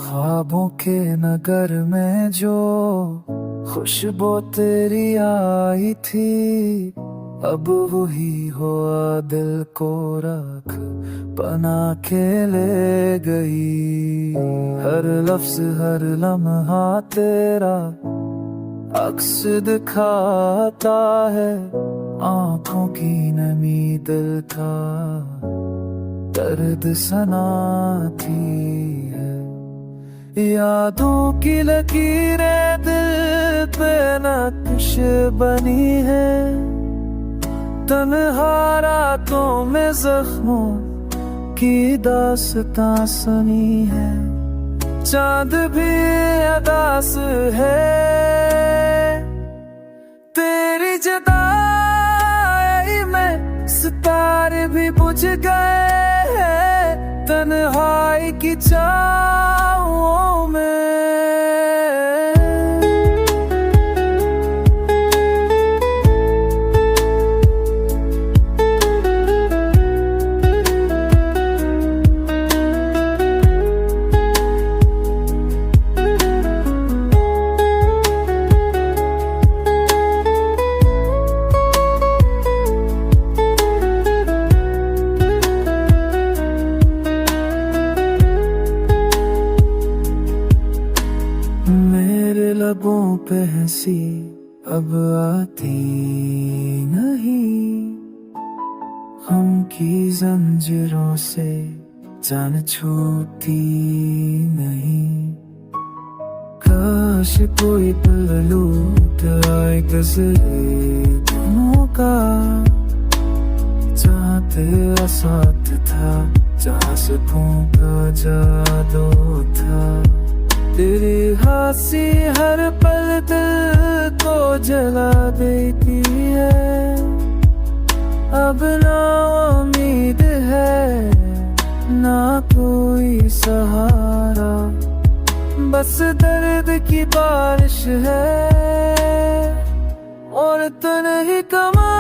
ख्वाबों के नगर में जो खुशबू तेरी आई थी, अब वही हुआ दिल को रख बना के ले गई। हर लफ्ज हर लम्हा तेरा अक्स दिखाता है, आंखों की नमी दिल का दर्द सनाती है। यादों की लकीरें दिल पे नक्श बनी है, तन्हा रातों में जख्मों की दास्तां सुनी है। चांद भी अदास है, तेरी जुदाई में सितारे भी बुझ गए हैं, तन्हाई की छाओं में। लबों पे हंसी अब आती नहीं, हम की जंजीरों से जान छूटी नहीं। काश कोई पल लूट आए गजरे दोनों का, जहाँ तेरा साथ था, जहाँ सुकून का जादू था। तेरी हंसी हर पल दिल को जला देती है, अब ना उम्मीद है ना कोई सहारा, बस दर्द की बारिश है और तन्ही कमा